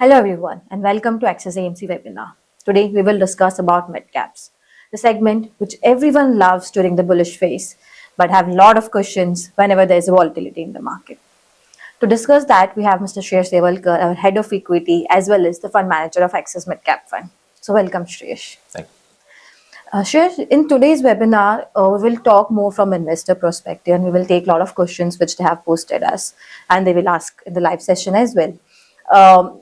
Hello everyone and welcome to Axis AMC webinar. Today we will discuss about midcaps, the segment which everyone loves during the bullish phase but have a lot of questions whenever there is volatility in the market. To discuss that, we have Mr. Shreyash Devalkar, our head of equity as well as the fund manager of Axis Midcap Fund. So welcome Shreyash. Thank you. Shreyash, in today's webinar, we will talk more from investor perspective and we will take a lot of questions which they have posted us and they will ask in the live session as well.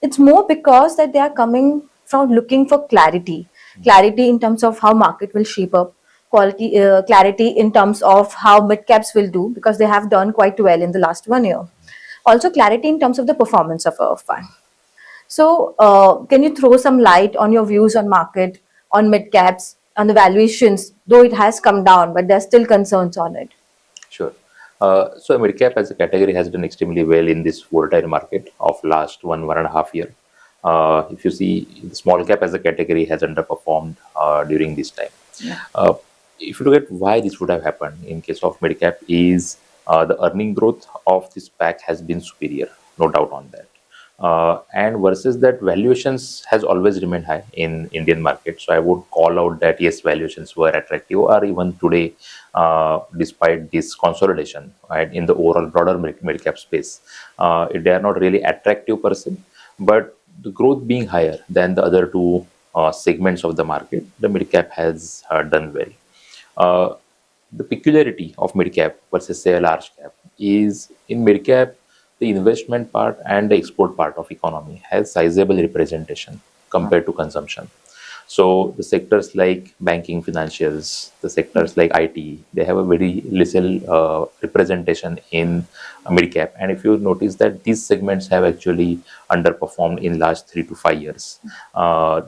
It's more because that they are coming from looking for clarity in terms of how market will shape up, clarity in terms of how midcaps will do because they have done quite well in the last 1 year. Also clarity in terms of the performance of our fund. So can you throw some light on your views on market, on midcaps, on the valuations, though it has come down, but there are still concerns on it? Sure. So midcap as a category has done extremely well in this volatile market of last 1.5 year. If you see, the small cap as a category has underperformed during this time. Yeah. If you look at why this would have happened in case of midcap is the earning growth of this pack has been superior, no doubt on that. And versus that, valuations has always remained high in Indian market. So I would call out that yes, valuations were attractive, or even today, despite this consolidation, right, in the overall broader mid-cap space, they are not really attractive per se, but the growth being higher than the other two segments of the market, the mid-cap has done well. The peculiarity of mid-cap versus say a large cap is in mid-cap, the investment part and the export part of economy has sizable representation compared to consumption. So the sectors like banking, financials, the sectors like IT, they have a very little representation in mid-cap. And if you notice that these segments have actually underperformed in last 3 to 5 years,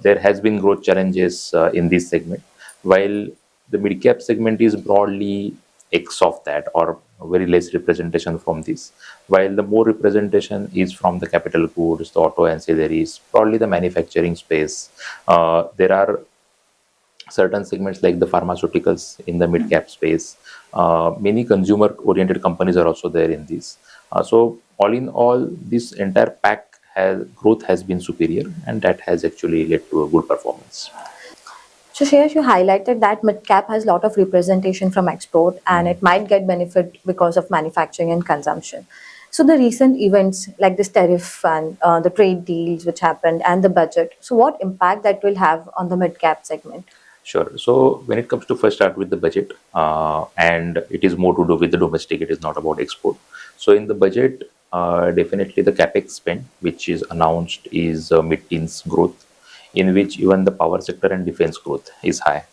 there has been growth challenges in this segment, while the mid-cap segment is broadly X of that, or very less representation from this, while the more representation is from the capital goods, the auto ancillaries, probably the manufacturing space. There are certain segments like the pharmaceuticals in the mid-cap space. Many consumer-oriented companies are also there in this. So all in all, this entire pack growth has been superior, and that has actually led to a good performance. So Shreyash, you highlighted that midcap has a lot of representation from export and it might get benefit because of manufacturing and consumption. So the recent events like this tariff and the trade deals which happened and the budget, so what impact that will have on the midcap segment? Sure. So when it comes to first start with the budget, and it is more to do with the domestic, it is not about export. So in the budget, definitely the capex spend, which is announced, is mid-teens growth, in which even the power sector and defense growth is high.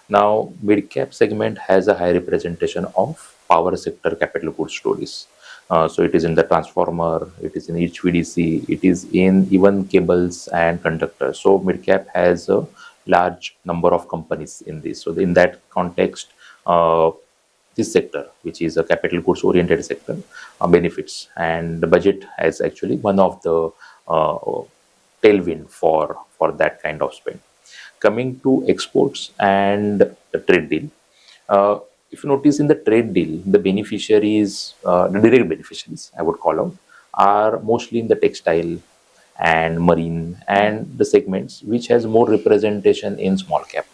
Now, mid-cap segment has a high representation of power sector capital goods stories. So it is in the transformer, it is in HVDC, it is in even cables and conductors. So mid-cap has a large number of companies in this. So in that context, this sector, which is a capital goods oriented sector, benefits. And the budget has actually one of the tailwind for that kind of spend. Coming to exports and the trade deal, if you notice in the trade deal, the beneficiaries, the direct beneficiaries, I would call out, are mostly in the textile and marine and the segments which has more representation in small cap.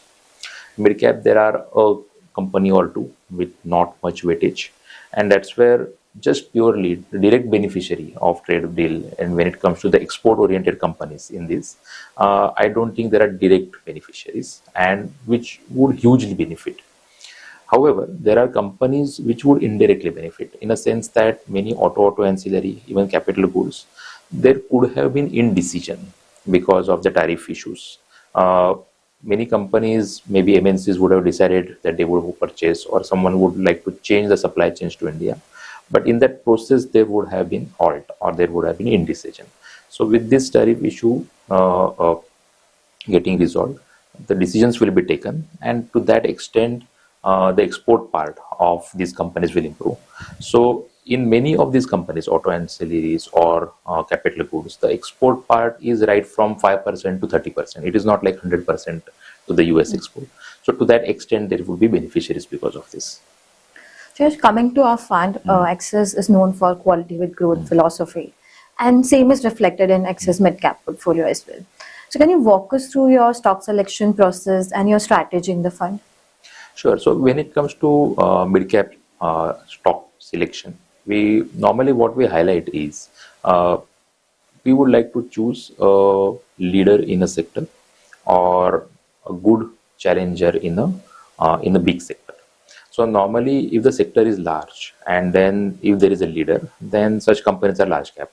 Mid cap, there are a company or two with not much weightage, and that's where just purely the direct beneficiary of trade deal, and when it comes to the export oriented companies in this, I don't think there are direct beneficiaries and which would hugely benefit. However, there are companies which would indirectly benefit in a sense that many auto ancillary, even capital goods, there could have been indecision because of the tariff issues. Many companies, maybe MNCs, would have decided that they would purchase, or someone would like to change the supply chains to India. But in that process, there would have been halt, or there would have been indecision. So with this tariff issue getting resolved, the decisions will be taken, and to that extent, the export part of these companies will improve. So in many of these companies, auto ancillaries or capital goods, the export part is right from 5% to 30%. It is not like 100% to the US export. So to that extent, there would be beneficiaries because of this. Just coming to our fund, Axis is known for quality with growth philosophy. And same is reflected in Axis Midcap portfolio as well. So can you walk us through your stock selection process and your strategy in the fund? Sure. So when it comes to mid-cap stock selection, we normally what we highlight is we would like to choose a leader in a sector or a good challenger in a big sector. So normally, if the sector is large and then if there is a leader, then such companies are large cap.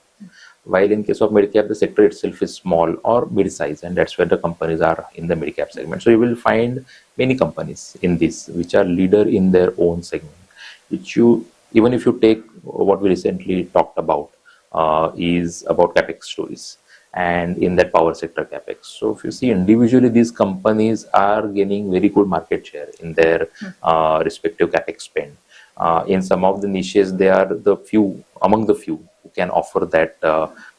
While in case of mid-cap, the sector itself is small or mid-size, and that's where the companies are in the mid-cap segment. So you will find many companies in this which are leader in their own segment. Which you even if you take what we recently talked about is about capex stories, and in that power sector capex. So if you see individually, these companies are gaining very good market share in their respective capex spend. In some of the niches, they are the few among the few who can offer that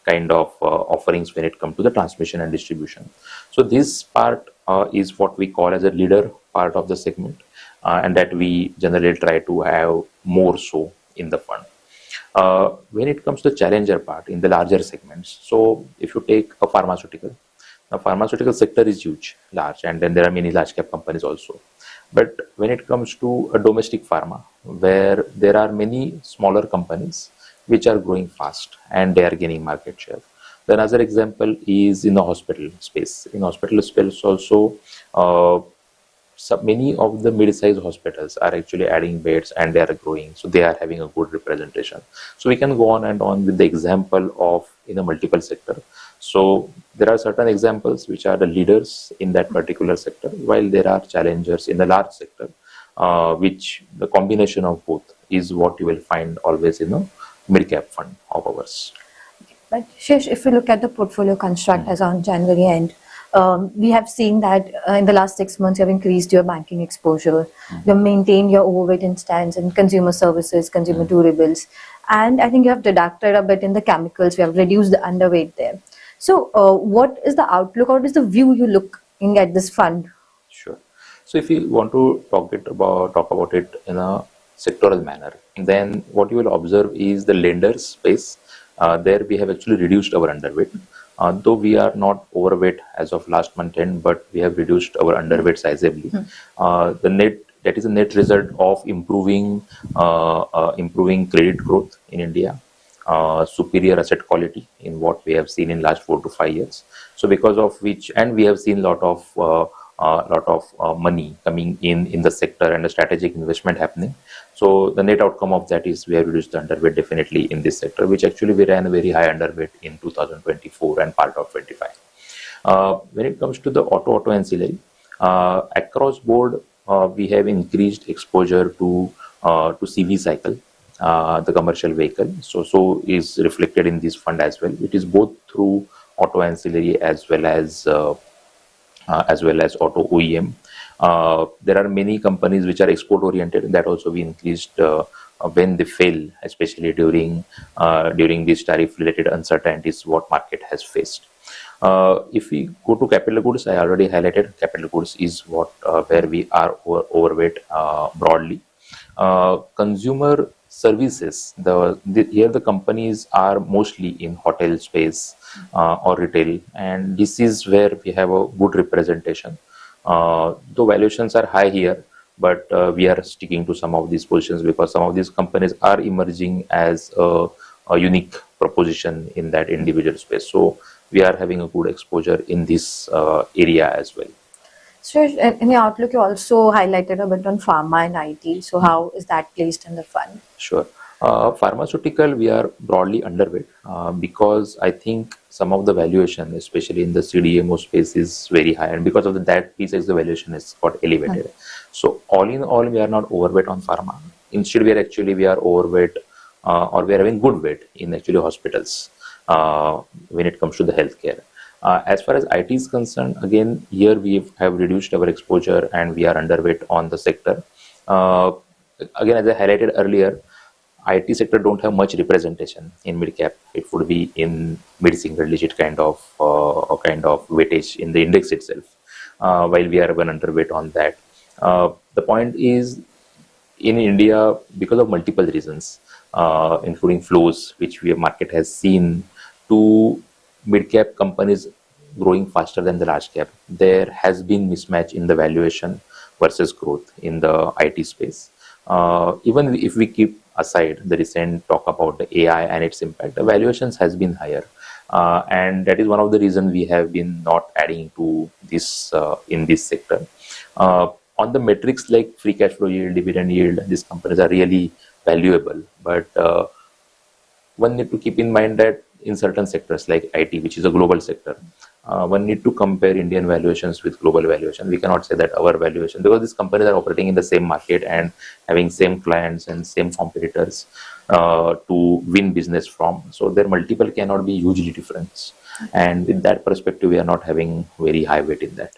kind of offerings when it comes to the transmission and distribution. So this part is what we call as a leader part of the segment, and that we generally try to have more so in the fund. When it comes to the challenger part in the larger segments, so if you take a pharmaceutical, the pharmaceutical sector is huge, large, and then there are many large cap companies also. But when it comes to a domestic pharma, where there are many smaller companies which are growing fast and they are gaining market share. The another example is in the hospital space. In hospital space also, uh, so many of the mid-sized hospitals are actually adding beds and they are growing, so they are having a good representation. So we can go on and on with the example of in a multiple sector. So there are certain examples which are the leaders in that particular sector, while there are challengers in the large sector, which the combination of both is what you will find always in a mid-cap fund of ours. But Shesh, if you look at the portfolio construct as on January end, we have seen that in the last 6 months you have increased your banking exposure, you have maintained your overweight instance in consumer services, consumer durables, and I think you have deducted a bit in the chemicals. We have reduced the underweight there. So, what is the outlook, or what is the view you looking at this fund? Sure. So if you want to talk about it in a sectoral manner, then what you will observe is the lenders space. There we have actually reduced our underweight, though we are not overweight as of last month end, but we have reduced our underweight sizably. The net that is a net result of improving credit growth in India, superior asset quality in what we have seen in last 4 to 5 years. So because of which, and we have seen lot of money coming in the sector and a strategic investment happening. So the net outcome of that is we have reduced the underweight definitely in this sector, which actually we ran a very high underweight in 2024 and part of 25. When it comes to the auto ancillary, across board, we have increased exposure to CV cycle, the commercial vehicle. So is reflected in this fund as well. It is both through auto ancillary as well as auto OEM. There are many companies which are export oriented, and that also we increased when they fail, especially during these tariff related uncertainties what market has faced. If we go to capital goods, I already highlighted capital goods is what where we are overweight broadly. Consumer services, here the companies are mostly in hotel space or retail, and this is where we have a good representation. Though valuations are high here, but we are sticking to some of these positions because some of these companies are emerging as a unique proposition in that individual space. So we are having a good exposure in this area as well. So, in your outlook, you also highlighted a bit on pharma and IT. So, how is that placed in the fund? Sure. Pharmaceutical, we are broadly underweight because I think some of the valuation, especially in the CDMO space, is very high, and because of that piece, the valuation is got elevated. So, all in all, we are not overweight on pharma. Instead, we are overweight, or we are having good weight in actually hospitals when it comes to the healthcare. As far as IT is concerned, again, here we have reduced our exposure and we are underweight on the sector. Again, as I highlighted earlier, IT sector don't have much representation in mid cap. It would be in mid single digit kind of weightage in the index itself, while we are one underweight on that. The point is, in India, because of multiple reasons, including flows, which we market has seen to mid-cap companies growing faster than the large cap, there has been mismatch in the valuation versus growth in the IT space. Even if we keep aside the recent talk about the AI and its impact, the valuations has been higher. And that is one of the reasons we have been not adding to this in this sector. On the metrics like free cash flow yield, dividend yield, these companies are really valuable. But one need to keep in mind that in certain sectors like IT, which is a global sector, one need to compare Indian valuations with global valuation. We cannot say that our valuation, because these companies are operating in the same market and having same clients and same competitors to win business from. So their multiple cannot be hugely different. And in that perspective, we are not having very high weight in that.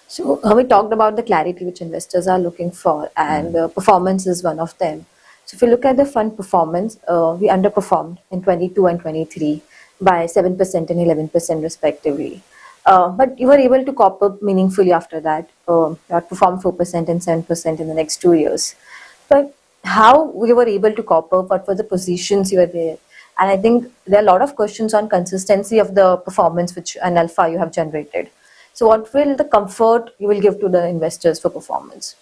So we talked about the clarity which investors are looking for, and performance is one of them. So if you look at the fund performance, we underperformed in 22 and 23 by 7% and 11% respectively. But you were able to cop up meaningfully after that. You outperformed 4% and 7% in the next 2 years. But how we were able to cop up, what were the positions you were there? And I think there are a lot of questions on consistency of the performance which an alpha you have generated. So what will the comfort you will give to the investors for performance?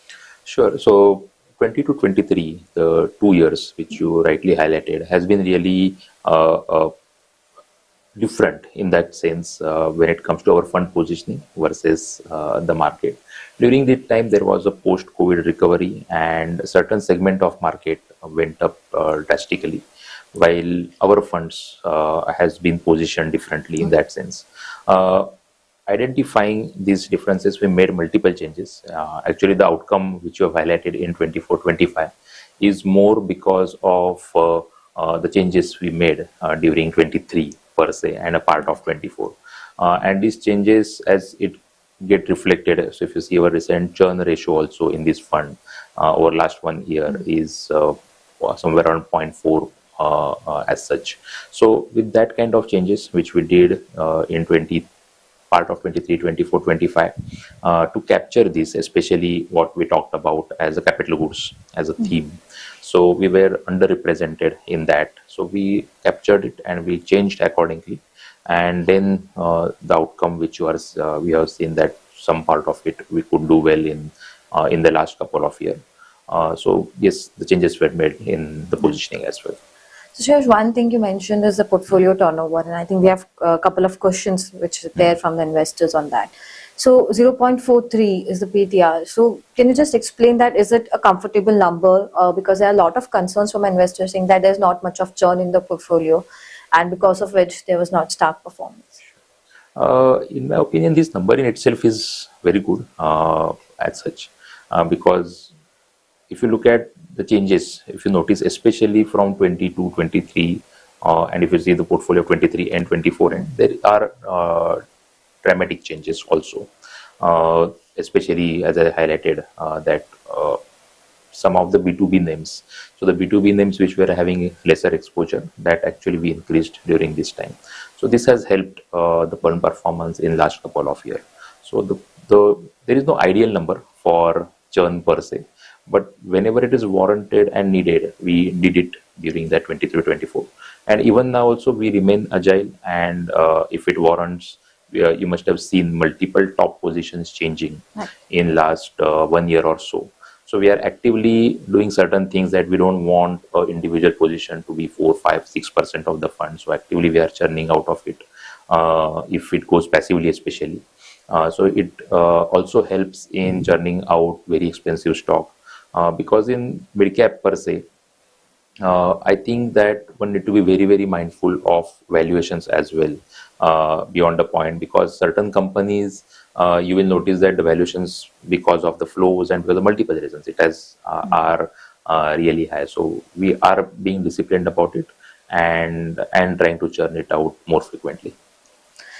Sure. So 20 to 23, the 2 years which you rightly highlighted, has been really different in that sense when it comes to our fund positioning versus the market. During that time, there was a post-COVID recovery, and a certain segment of market went up drastically, while our funds has been positioned differently in that sense. Identifying these differences, we made multiple changes. Actually, the outcome which you have highlighted in 24-25 is more because of the changes we made during 23 per se and a part of 24. And these changes, as it get reflected, so if you see our recent churn ratio also in this fund over last 1 year is somewhere around 0.4 as such. So with that kind of changes which we did in 20 part of 23, 24, 25 to capture this, especially what we talked about as a capital goods as a theme. So we were underrepresented in that. So we captured it and we changed accordingly. And then the outcome which was we have seen that some part of it we could do well in the last couple of years. So yes, the changes were made in the positioning as well. So, Shreyash, one thing you mentioned is the portfolio turnover, and I think we have a couple of questions which are there from the investors on that. So, 0.43 is the PTR. So, can you just explain that? Is it a comfortable number? Because there are a lot of concerns from investors saying that there's not much of churn in the portfolio, and because of which there was not stark performance. In my opinion, this number in itself is very good as such, because if you look at the changes, if you notice, especially from 22, 23, and if you see the portfolio of 23 and 24, and there are dramatic changes also, especially as I highlighted that some of the B2B names. So the B2B names which were having lesser exposure, that actually we increased during this time. So this has helped the fund performance in last couple of years. So there is no ideal number for churn per se, but whenever it is warranted and needed, we did it during that 23-24. And even now also we remain agile, and if it warrants, you must have seen multiple top positions changing in last 1 year or so. So we are actively doing certain things that we don't want an individual position to be 4, 5, 6% of the fund. So actively we are churning out of it if it goes passively, especially. So it also helps in churning out very expensive stock because in midcap per se, I think that one need to be very, very mindful of valuations as well beyond the point, because certain companies you will notice that the valuations, because of the flows and because of multiple reasons, it has are really high. So we are being disciplined about it and trying to churn it out more frequently.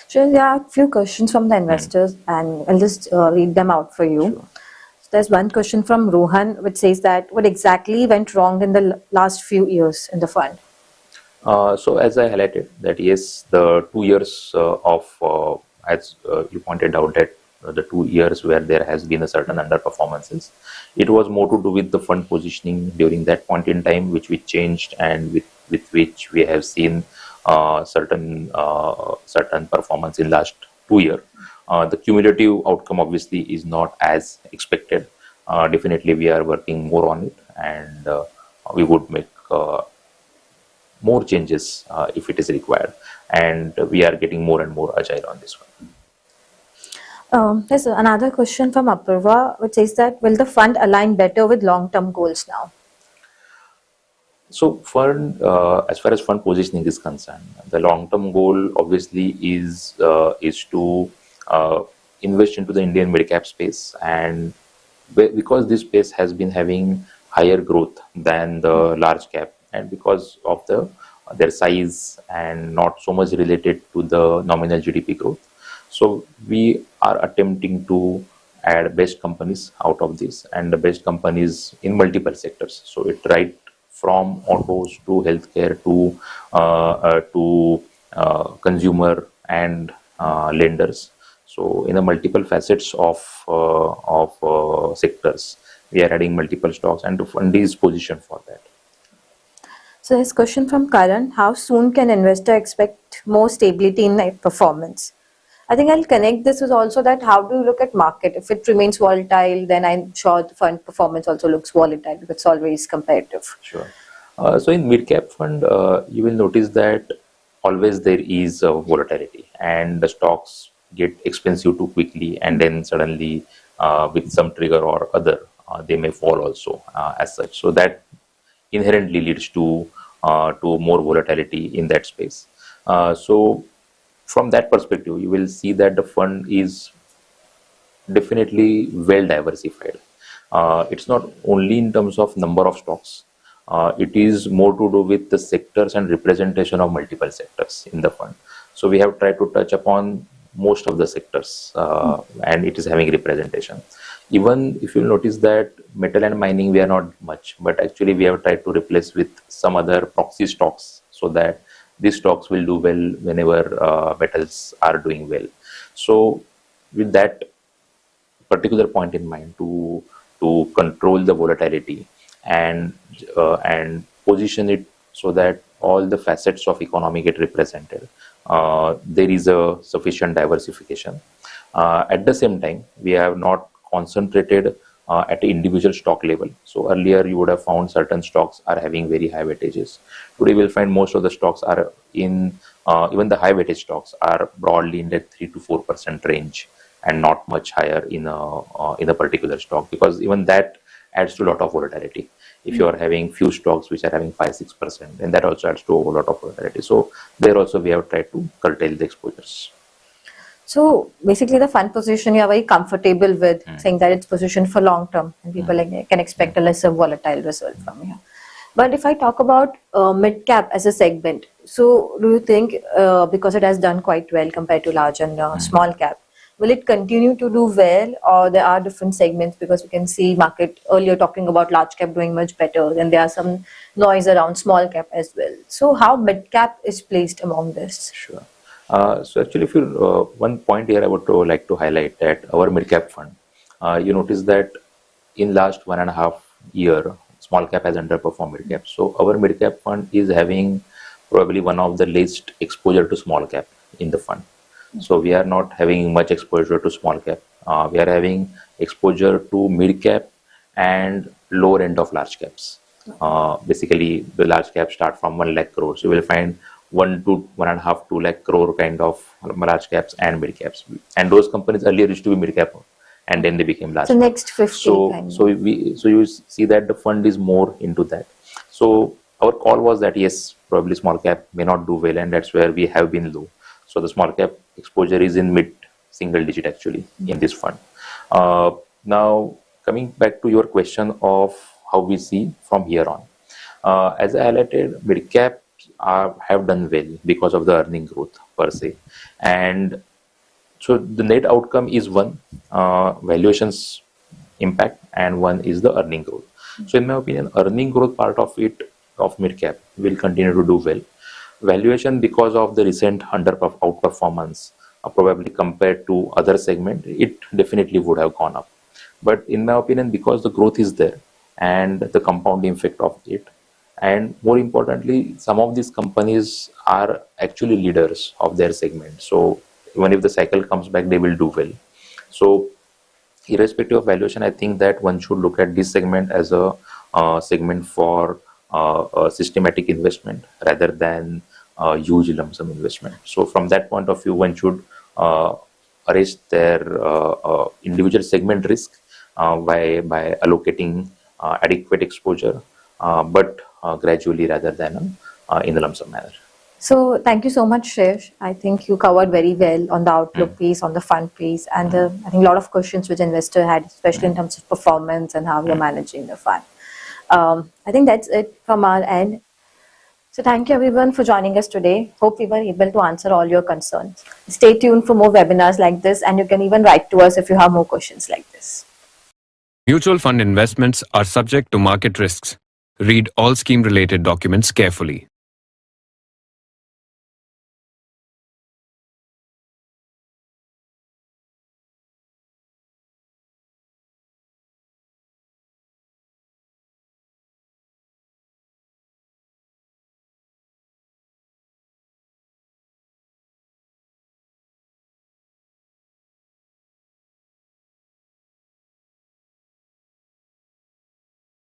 So there are a few questions from the investors, and I'll just read them out for you. Sure. So there's one question from Rohan, which says that what exactly went wrong in the last few years in the fund? So as I highlighted that yes, the 2 years of as you pointed out that the 2 years where there has been a certain underperformances, it was more to do with the fund positioning during that point in time, which we changed and with which we have seen certain performance in last 2 year. The cumulative outcome obviously is not as expected. Definitely, we are working more on it, and we would make more changes if it is required. And we are getting more and more agile on this one. There's another question from Apurva, which says that will the fund align better with long-term goals now? So, as far as fund positioning is concerned, the long-term goal obviously is to invest into the Indian mid-cap space, and because this space has been having higher growth than the large cap, and because of their size and not so much related to the nominal GDP growth, so we are attempting to add best companies out of this, and the best companies in multiple sectors. So it right from autos to healthcare to consumer and lenders. So in the multiple facets of sectors, we are adding multiple stocks, and the fund is positioned for that. So there's a question from Karan. How soon can investor expect more stability in their performance? I think I'll connect this with also that how do you look at market? If it remains volatile, then I'm sure the fund performance also looks volatile because it's always competitive. Sure. So in mid-cap fund, you will notice that always there is volatility, and the stocks get expensive too quickly, and then suddenly, with some trigger or other, they may fall also as such. So that inherently leads to more volatility in that space. So from that perspective, you will see that the fund is definitely well diversified. It's not only in terms of number of stocks. It is more to do with the sectors and representation of multiple sectors in the fund. So we have tried to touch upon most of the sectors, and it is having representation. Even if you notice that metal and mining, we are not much, but actually we have tried to replace with some other proxy stocks so that these stocks will do well whenever metals are doing well. So with that particular point in mind, to control the volatility and position it so that all the facets of economy get represented, there is a sufficient diversification. At the same time, we have not concentrated at an individual stock level. So earlier you would have found certain stocks are having very high weightages. Today we'll find most of the stocks are in even the high weightage stocks are broadly in the 3 to 4% range, and not much higher in a particular stock, because even that adds to a lot of volatility. If you are having few stocks which are having 5-6%, then that also adds to a lot of volatility. So there also we have tried to curtail the exposures. So basically, the fund position you are very comfortable with, saying that it's positioned for long term, and people can expect a lesser volatile result from here. But if I talk about mid cap as a segment, so do you think because it has done quite well compared to large and small cap, will it continue to do well, or there are different segments? Because we can see market earlier talking about large cap doing much better, then there are some noise around small cap as well. So how mid cap is placed among this? Sure. So actually, if you one point here I would like to highlight that our midcap fund, you notice that in last 1.5 year, small cap has underperformed midcap. So our midcap fund is having probably one of the least exposure to small cap in the fund. So we are not having much exposure to small cap. We are having exposure to mid cap and lower end of large caps. Basically, the large caps start from 1 lakh crore. So you will find 1 to 1.5, 2 lakh crore kind of large caps and mid caps. And those companies earlier used to be mid cap, and then they became large. So next 50. So you see that the fund is more into that. So our call was that yes, probably small cap may not do well, and that's where we have been low. So the small cap exposure is in mid single digit actually in this fund. Now coming back to your question of how we see from here on, as I highlighted, mid cap have done well because of the earning growth per se, and so the net outcome is one, valuations impact, and one is the earning growth. So in my opinion, earning growth part of it of mid cap will continue to do well. Valuation, because of the recent outperformance, probably compared to other segment, it definitely would have gone up. But in my opinion, because the growth is there and the compounding effect of it, And more importantly, some of these companies are actually leaders of their segment. So even if the cycle comes back, they will do well. So irrespective of valuation, I think that one should look at this segment as a segment for systematic investment rather than huge lump sum investment. So from that point of view, one should uh, arrest their individual segment risk by allocating adequate exposure, but gradually rather than in a lump sum manner. So thank you so much, Shreyash. I think you covered very well on the outlook piece, on the fund piece, and I think a lot of questions which investor had, especially in terms of performance and how you're managing the fund. I think that's it from our end. So thank you everyone for joining us today. Hope we were able to answer all your concerns. Stay tuned for more webinars like this, and you can even write to us if you have more questions like this. Mutual fund investments are subject to market risks. Read all scheme related documents carefully.